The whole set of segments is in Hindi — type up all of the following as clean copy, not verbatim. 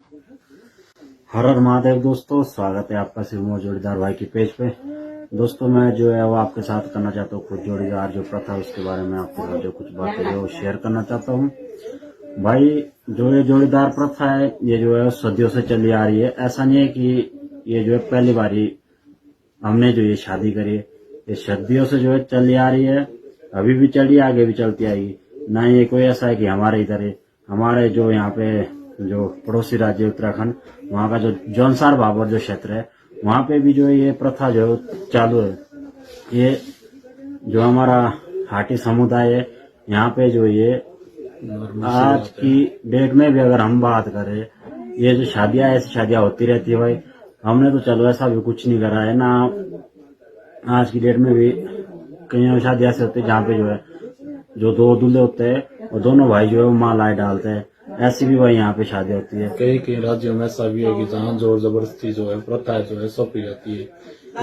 हर हर महादेव दोस्तों, स्वागत है आपका सिरमौर जोड़ीदार भाई की पेज पे। दोस्तों मैं जो है वो आपके साथ करना चाहता हूँ कुछ जोड़ीदार जो प्रथा उसके बारे में आपके साथ जो कुछ बातें जो शेयर करना चाहता हूँ। भाई जो ये जोड़ीदार प्रथा है ये जो है सदियों से चली आ रही है। ऐसा नहीं है कि ये जो है पहली बारी हमने जो ये शादी करी है, ये सदियों से जो है चली आ रही है, अभी भी चली आगे भी चलती आएगी। ना ये कोई ऐसा है कि हमारे इधर है, हमारे जो यहाँ पे जो पड़ोसी राज्य उत्तराखंड वहाँ का जो जौनसार भाबर जो क्षेत्र है वहाँ पे भी जो है ये प्रथा जो चालू है। ये जो हमारा हाटी समुदाय है यहाँ पे जो ये आज की डेट में भी अगर हम बात करें, ये जो शादियां ऐसी शादियां होती रहती है भाई। हमने तो चलो ऐसा भी कुछ नहीं करा है ना। आज की डेट में भी कई शादी ऐसे होती है जहाँ पे जो है जो दो दूल्हे होते हैं और दोनों भाई जो है वो मालाएं डालते हैं। ऐसी भी भाई यहाँ पे शादी होती है। कई कई राज्यों में ऐसा भी है कि जहाँ जोर जबरदस्ती जो है प्रथा जो है सौंपी जाती है,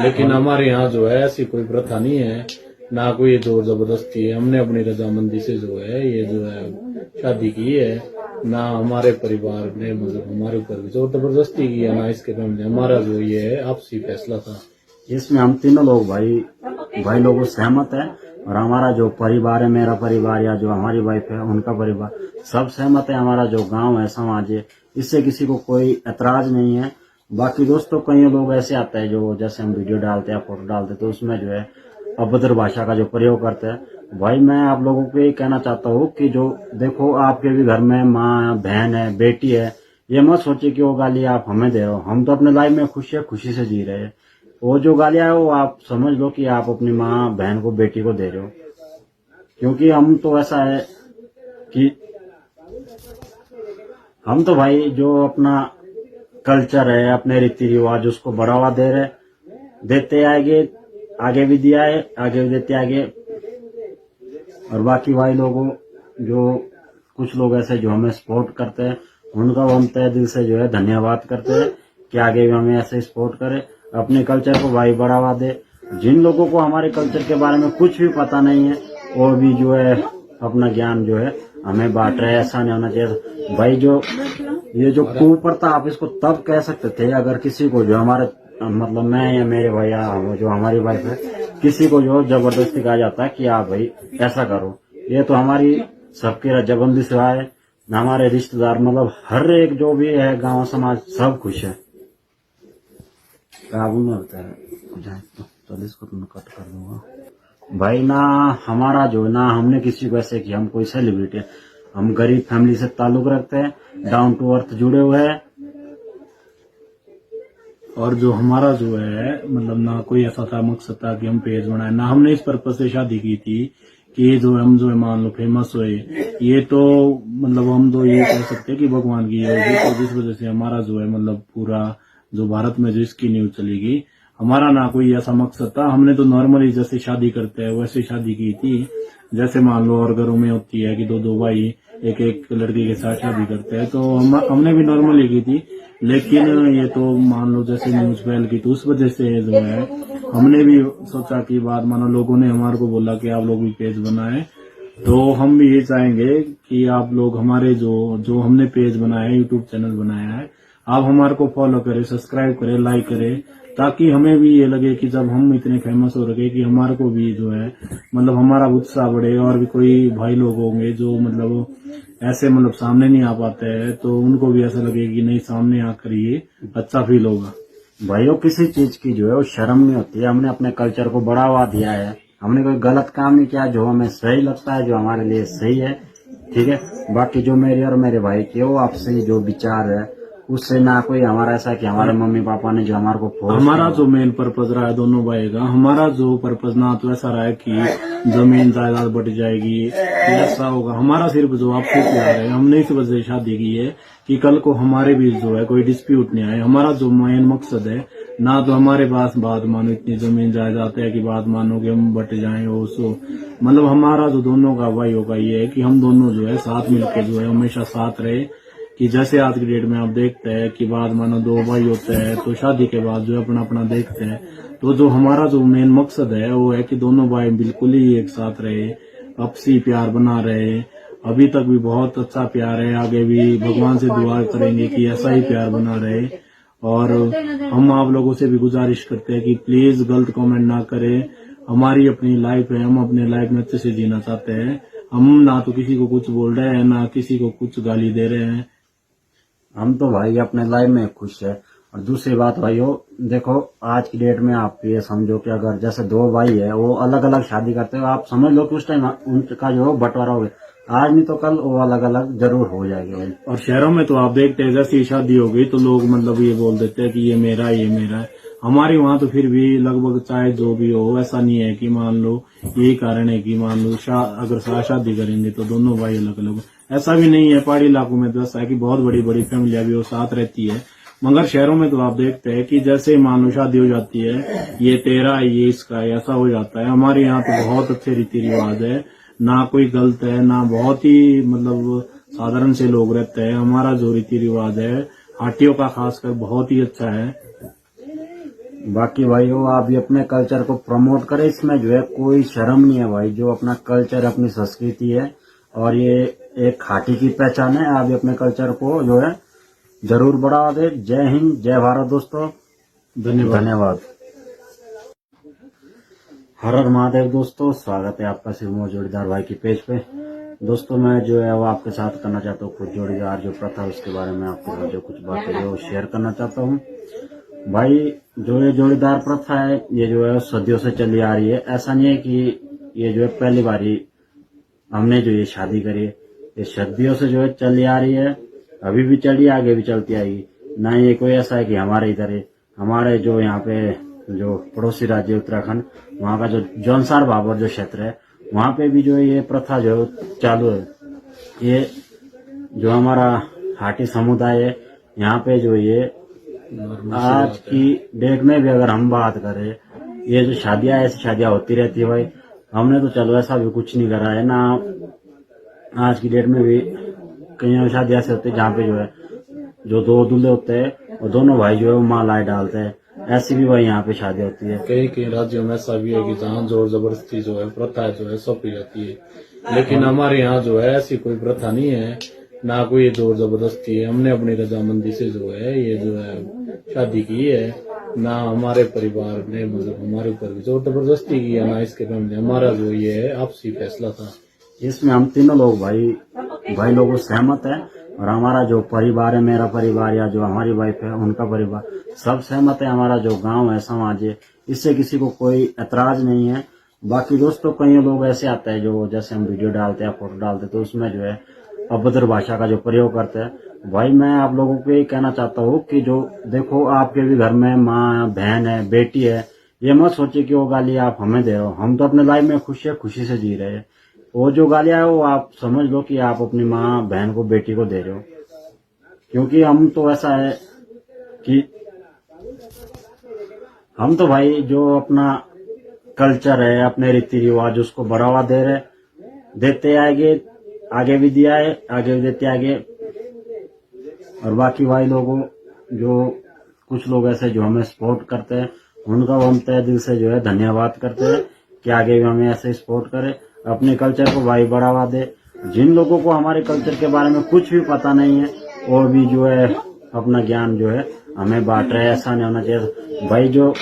लेकिन हमारे यहाँ जो है ऐसी कोई प्रथा नहीं है, ना कोई जोर जबरदस्ती है। हमने अपनी रजामंदी से जो है ये जो है शादी की है, ना हमारे परिवार ने मतलब हमारे ऊपर जोर जबरदस्ती की है, ना इसके फैमिली। हमारा जो ये है आपसी फैसला था। इसमें हम तीनों लोग भाई लोगों सहमत है और हमारा जो परिवार है, मेरा परिवार या जो हमारी वाइफ है उनका परिवार, सब सहमत है। हमारा जो गांव है, समाज है, इससे किसी को कोई ऐतराज नहीं है। बाकी दोस्तों कई लोग ऐसे आते हैं जो जैसे हम वीडियो डालते हैं फोटो डालते हैं तो उसमें जो है अभद्र भाषा का जो प्रयोग करते हैं। भाई मैं आप लोगों को ये कहना चाहता हूँ कि जो देखो आपके भी घर में माँ बहन है बेटी है, ये मत सोचिए कि वो गाली आप हमें दे रहे हो। हम तो अपने लाइफ में खुशी से जी रहे हैं। वो जो गालियां है वो आप समझ लो कि आप अपनी माँ बहन को बेटी को दे रहे हो। क्योंकि हम तो ऐसा है कि हम तो भाई जो अपना कल्चर है, अपने रीति रिवाज उसको बढ़ावा देते आगे भी दिया है, आगे भी देते आगे। और बाकी भाई लोगों जो कुछ लोग ऐसे जो हमें सपोर्ट करते हैं उनका हम तहे दिल से जो है धन्यवाद करते हैं कि आगे भी हमें ऐसे सपोर्ट करे, अपने कल्चर को भाई बढ़ावा दे। जिन लोगों को हमारे कल्चर के बारे में कुछ भी पता नहीं है वो भी जो है अपना ज्ञान जो है हमें बांट रहे हैं। ऐसा नहीं होना चाहिए भाई। जो ये जो कुप्रथा आप इसको तब कह सकते थे अगर किसी को जो हमारे मतलब मैं या मेरे भैया जो हमारी वाइफ है किसी को जो जबरदस्ती कहा जाता है कि आप भाई ऐसा करो। ये तो हमारी सबकी रजामंदी से है। हमारे रिश्तेदार मतलब हर एक जो भी है गांव समाज सब खुश है। काबू में होता है तो इसको तुम कट कर दूंगा भाई। ना हमारा जो ना हमने किसी को ऐसे कि हम कोई सेलिब्रिटी है, हम गरीब फैमिली से ताल्लुक रखते हैं, डाउन टू अर्थ जुड़े हुए हैं। और जो हमारा जो है मतलब ना कोई ऐसा था मकसद था कि हम पेज बनाए, ना हमने इस पर्पज से शादी की थी कि ये जो हम जो है मान लो फेमस हुए। ये तो मतलब हम तो ये कह सकते हैं कि भगवान की होगी, तो जिस वजह से हमारा जो है मतलब पूरा जो भारत में जो इसकी न्यूज चलेगी, हमारा ना कोई ऐसा मकसद था। हमने तो नॉर्मली जैसे शादी करते हैं वैसे शादी की थी। जैसे मान लो और घरों में होती है कि दो भाई एक एक लड़की के साथ शादी करते हैं, तो हमने भी नॉर्मली की थी। लेकिन ये तो मान लो जैसे न्यूज फैल की तो उस वजह से जो है हमने भी सोचा कि बाद मानो लोगों ने हमारे को बोला कि आप लोग भी पेज बनाए, तो हम भी ये चाहेंगे कि आप लोग हमारे जो हमने पेज बनाया है, यूट्यूब चैनल बनाया है, आप हमारे को फॉलो करें, सब्सक्राइब करें, लाइक करें, ताकि हमें भी ये लगे कि जब हम इतने फेमस हो रखे कि हमारे को भी जो है मतलब हमारा उत्साह बढ़े। और भी कोई भाई लोग होंगे जो मतलब ऐसे मतलब सामने नहीं आ पाते हैं, तो उनको भी ऐसा लगे कि नहीं सामने आकर ये अच्छा फील होगा। भाइयों किसी चीज की जो है वो शर्म नहीं होती है। हमने अपने कल्चर को बढ़ावा दिया है, हमने कोई गलत काम नहीं किया। जो हमें सही लगता है, जो हमारे लिए सही है, ठीक है। बाकी जो मेरे और मेरे भाई के वो आपसे जो विचार है उससे ना कोई हमारा ऐसा कि हमारे मम्मी पापा ने जो हमारे को हमारा जो मेन पर्पज रहा है दोनों भाई का, हमारा जो पर्पज ना तो ऐसा रहा है कि जमीन जायदाद बढ़ जाएगी ऐसा होगा। हमारा सिर्फ जो आपसे प्यार है, हमने इस वजह से शादी की है कि कल को हमारे बीच जो है कोई डिस्प्यूट नहीं आए। हमारा जो मेन मकसद है ना तो हमारे पास बात मानो इतनी जमीन जायदाद है कि बात मानो कि हम बट जाए हो सो। मतलब हमारा जो दोनों का भाइयों का ये है कि हम दोनों जो है साथ मिलकर जो है हमेशा साथ रहे। कि जैसे आज की डेट में आप देखते हैं कि बाद मानो दो भाई होते हैं तो शादी के बाद जो अपना अपना देखते हैं, तो जो हमारा जो मेन मकसद है वो है कि दोनों भाई बिल्कुल ही एक साथ रहे, आपसी प्यार बना रहे। अभी तक भी बहुत अच्छा प्यार है। आगे भी भगवान से दुआ करेंगे कि ऐसा ही प्यार बना रहे। और हम आप लोगों से भी गुजारिश करते हैं कि प्लीज गलत कमेंट ना करें। हमारी अपनी लाइफ है, हम अपने लाइफ में अच्छे से जीना चाहते हैं। हम ना तो किसी को कुछ बोल रहे हैं, ना किसी को कुछ गाली दे रहे हैं। हम तो भाई अपने लाइफ में खुश है। और दूसरी बात भाइयों, देखो आज की डेट में आप ये समझो कि अगर जैसे दो भाई है वो अलग अलग शादी करते हो, आप समझ लो कि उस टाइम उनका जो बंटवारा हो गया, आज नहीं तो कल वो अलग अलग जरूर हो जाएगी भाई। और शहरों में तो आप देखते हैं जैसी शादी हो गई तो लोग मतलब ये बोल देते हैं कि ये मेरा है, ये मेरा है। हमारे वहाँ तो फिर भी लगभग चाहे जो भी हो, ऐसा नहीं है कि मान लो यही कारण है कि मान लो अगर शादी करेंगे तो दोनों भाई अलग अलग, ऐसा भी नहीं है। पहाड़ी इलाकों में तो ऐसा है कि बहुत बड़ी बड़ी फैमिलियां भी वो साथ रहती है। मगर शहरों में तो आप देखते हैं कि जैसे मान लो शादी हो जाती है, ये तेरा है, ये इसका है, ऐसा हो जाता है। हमारे यहाँ तो बहुत अच्छे रीति रिवाज है, ना कोई गलत है, ना बहुत ही मतलब साधारण से लोग रहते हैं। हमारा जो रीति रिवाज है हाटियों का खासकर बहुत ही अच्छा है। बाकी भाई वो आप भी अपने कल्चर को प्रमोट करें, इसमें जो है कोई शर्म नहीं है भाई। जो अपना कल्चर अपनी संस्कृति है और ये एक खाटी की पहचान है, आप भी अपने कल्चर को जो है जरूर बढ़ावा दे। जय हिंद, जय भारत दोस्तों, धन्यवाद। हर हर महादेव दोस्तों, स्वागत है आपका सिरमौर जोड़ीदार भाई की पेज पे। दोस्तों मैं जो है वो आपके साथ करना चाहता हूँ कुछ जोड़ीदार जो प्रथा है उसके बारे में आपके साथ जो कुछ बातें है वो शेयर करना चाहता हूँ। भाई जो ये जोड़ीदार प्रथा है ये जो है सदियों से चली आ रही है। ऐसा नहीं है कि ये जो है पहली बारी हमने जो ये शादी करी है, ये सदियों से जो है चली आ रही है, अभी भी चली, आगे भी चलती आएगी। ना ये कोई ऐसा है कि हमारे इधर है, हमारे जो यहाँ पे जो पड़ोसी राज्य उत्तराखंड, वहाँ का जो जौनसार भाबर जो क्षेत्र है वहाँ पे भी जो ये प्रथा जो चालू है। ये जो हमारा हाटी समुदाय है यहाँ पे जो ये आज की डेट में भी अगर हम बात करें, ये जो शादियां ऐसी शादियां होती रहती है भाई। हमने तो चलो ऐसा भी कुछ नहीं करा है ना। आज की डेट में भी कई शादियां ऐसे होती है जहाँ पे जो है जो दो दूल्हे होते हैं और दोनों भाई जो है वो मालाएं डालते हैं। ऐसी भी भाई यहाँ पे शादी होती है। कई कई राज्यों में ऐसा भी है कि जहाँ जोर जबरदस्ती जो है प्रथा जो है सौंपी जाती है। लेकिन हमारे यहाँ जो है ऐसी कोई प्रथा नहीं है, ना कोई जोर जबरदस्ती है। हमने अपनी रजामंदी से जो है ये जो है शादी की है। ना हमारे परिवार ने मतलब हमारे ऊपर जोर जबरदस्ती की है, ना इसके फैमिली। हमारा जो ये है आपसी फैसला था। इसमें हम तीनों लोग भाई लोग सहमत है। और हमारा जो परिवार है, मेरा परिवार या जो हमारी वाइफ है उनका परिवार, सब सहमत है। हमारा जो गांव है, समाज है, इससे किसी को कोई ऐतराज नहीं है। बाकी दोस्तों कई लोग ऐसे आते हैं जो जैसे हम वीडियो डालते हैं, फोटो डालते हैं तो उसमें जो है अभद्र भाषा का जो प्रयोग करते हैं। भाई मैं आप लोगों को ये कहना चाहता हूँ कि जो देखो आपके भी घर में माँ बहन है, बेटी है, ये मत सोचिए कि वो गाली आप हमें दे रहे हो। हम तो अपने लाइफ में खुशी से जी रहे हैं। वो जो गालियां है वो आप समझ लो कि आप अपनी माँ बहन को, बेटी को दे रहे हो। क्योंकि हम तो ऐसा है कि हम तो भाई जो अपना कल्चर है, अपने रीति रिवाज, उसको बढ़ावा देते आएंगे, आगे भी दिया है, आगे भी देते आगे। और बाकी भाई लोगों जो कुछ लोग ऐसे जो हमें सपोर्ट करते हैं उनका हम तहे दिल से जो है धन्यवाद करते हैं कि आगे भी हमें ऐसे सपोर्ट करे, अपने कल्चर को भाई बढ़ावा दे। जिन लोगों को हमारे कल्चर के बारे में कुछ भी पता नहीं है और भी जो है अपना ज्ञान जो है हमें बांट रहे हैं, ऐसा नहीं होना चाहिए भाई। जो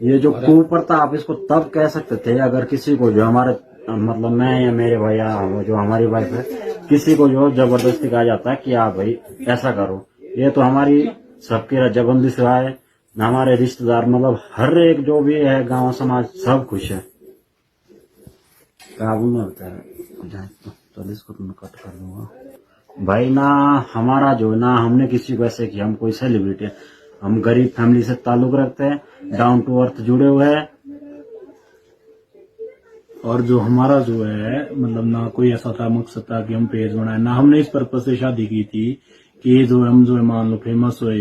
ये जो कुप्रथा आप इसको तब कह सकते थे अगर किसी को जो हमारे मतलब मैं या मेरे भैया जो हमारी वाइफ है, किसी को जो जबरदस्ती कहा जाता है कि आप भाई ऐसा करो। ये तो हमारी सबकी रजामंदी से है। हमारे रिश्तेदार मतलब हर एक जो भी है गांव समाज सब खुश है। काबू में होता है तो इसको तुम कट कर दूंगा भाई। ना हमारा जो ना हमने किसी को ऐसे कि हम कोई सेलिब्रिटी है, हम गरीब फैमिली से ताल्लुक रखते हैं, डाउन टू अर्थ जुड़े हुए हैं। और जो हमारा जो है मतलब ना कोई ऐसा था मकसद था कि हम पेज बनाए, ना हमने इस पर्पज से शादी की थी कि ये जो हम जो है मान लो फेमस हुए।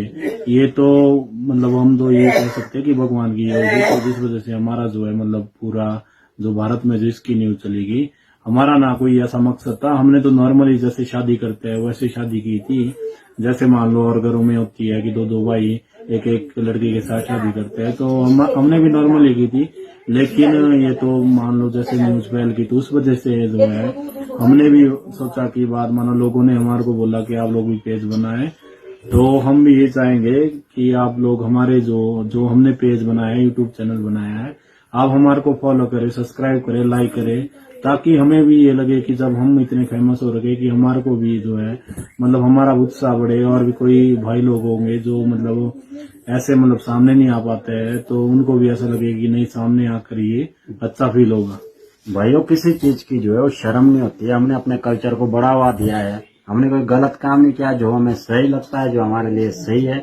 ये तो मतलब हम तो ये कह सकते हैं कि भगवान की होगी, तो जिस वजह से हमारा जो है मतलब पूरा जो भारत में जो इसकी न्यूज चलेगी, हमारा ना कोई ऐसा मकसद था। हमने तो नॉर्मली जैसे शादी करते हैं वैसे शादी की थी। जैसे मान लो और घरों में होती है कि दो भाई एक एक लड़की के साथ शादी करते हैं, तो हमने भी नॉर्मली की थी। लेकिन ये तो मान लो जैसे न्यूज फैल की तो उस वजह से जो है हमने भी सोचा कि बाद मानो लोगों ने हमारे को बोला कि आप लोग भी पेज बनाए, तो हम भी ये चाहेंगे कि आप लोग हमारे जो हमने पेज बनाया है, यूट्यूब चैनल बनाया है, आप हमारे को फॉलो करें, सब्सक्राइब करें, लाइक करें, ताकि हमें भी ये लगे कि जब हम इतने फेमस हो रखे कि हमारे को भी जो है मतलब हमारा उत्साह बढ़े। और भी कोई भाई लोग होंगे जो मतलब ऐसे मतलब सामने नहीं आ पाते हैं, तो उनको भी ऐसा लगे कि नहीं सामने आकर ये अच्छा फील होगा। भाइयों किसी चीज की जो है वो शर्म नहीं होती है। हमने अपने कल्चर को बढ़ावा दिया है, हमने कोई गलत काम नहीं किया, जो हमें सही लगता है, जो हमारे लिए सही है,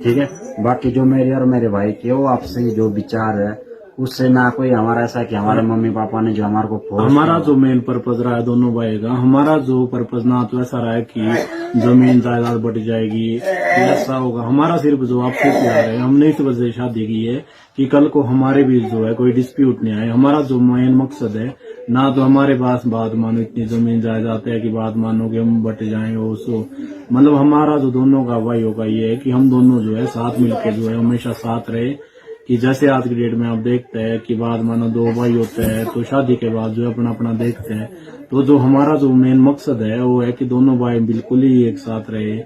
ठीक है। बाकी जो मेरे और मेरे भाई के वो आपसे जो विचार है उससे ना कोई हमारा ऐसा कि हमारे मम्मी पापा ने जो हमारे को फोर्स हमारा जो मेन पर्पज रहा है दोनों भाई का, हमारा जो पर्पज ना तो ऐसा रहा है कि जमीन जायदाद बढ़ जाएगी, ऐसा होगा। हमारा सिर्फ जो आपसे प्यार है, हमने इस वजह से शादी की है कि कल को हमारे बीच जो है कोई डिस्प्यूट नहीं आए। हमारा जो मेन मकसद है ना तो हमारे पास बात मानो इतनी जमीन जायदाद है कि बात मानो कि हम बट जाएं हो सो, मतलब हमारा जो दोनों का भाइयों का ये है कि हम दोनों जो है साथ मिलकर जो है हमेशा साथ रहे। कि जैसे आज की डेट में आप देखते हैं कि बाद मानो दो भाई होते हैं तो शादी के बाद जो अपना अपना देखते हैं, तो जो हमारा जो मेन मकसद है वो है कि दोनों भाई बिल्कुल ही एक साथ रहे,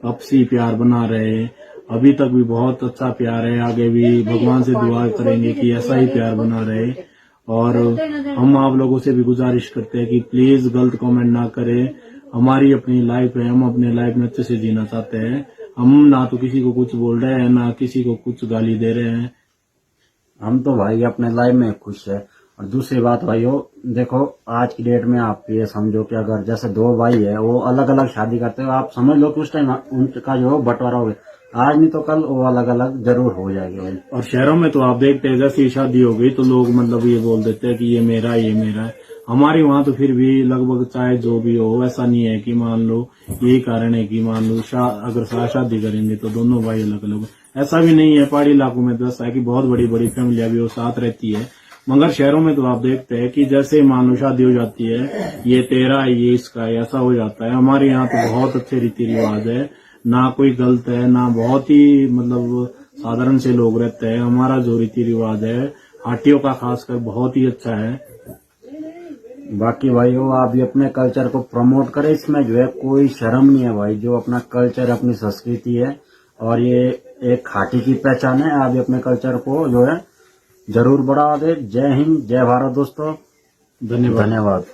आपसी प्यार बना रहे। अभी तक भी बहुत अच्छा प्यार है, आगे भी भगवान से दुआ करेंगे कि ऐसा ही प्यार बना रहे। और हम आप लोगों से भी गुजारिश करते हैं कि प्लीज गलत कमेंट ना करें। हमारी अपनी लाइफ है, हम अपने लाइफ में अच्छे से जीना चाहते हैं। हम ना तो किसी को कुछ बोल रहे हैं ना किसी को कुछ गाली दे रहे हैं। हम तो भाई अपने लाइफ में खुश है। और दूसरी बात भाइयों देखो, आज की डेट में आप ये समझो कि अगर जैसे दो भाई है वो अलग अलग शादी करते हो, आप समझ लो कि उस टाइम उनका जो बंटवारा हो गया, आज नहीं तो कल वो अलग अलग जरूर हो जाएगी भाई। और शहरों में तो आप देखते हैं जैसे शादी हो गई तो लोग मतलब ये बोल देते हैं कि ये मेरा है, ये मेरा है। हमारे वहाँ तो फिर भी लगभग चाहे जो भी हो, ऐसा नहीं है कि मान लो यही कारण है कि मान लो अगर शादी करेंगे तो दोनों भाई अलग अलग, ऐसा भी नहीं है। पहाड़ी इलाकों में तो ऐसा है कि बहुत बड़ी बड़ी फैमिलियां भी वो साथ रहती है। मगर शहरों में तो आप देखते हैं कि जैसे मान लो शादी हो जाती है, ये तेरा है ये इसका है, ऐसा हो जाता है। हमारे यहाँ तो बहुत अच्छे रीति रिवाज है, ना कोई गलत है ना, बहुत ही मतलब साधारण से लोग रहते हैं। हमारा जो रीति रिवाज है हाटियों का खासकर बहुत ही अच्छा है। बाकी भाइयों आप भी अपने कल्चर को प्रमोट करें, इसमें जो है कोई शर्म नहीं है भाई। जो अपना कल्चर अपनी संस्कृति है और ये एक खाटी की पहचान है, आप भी अपने कल्चर को जो है जरूर बढ़ावा दे। जय हिंद, जय भारत दोस्तों, धन्यवाद। धन्यवाद।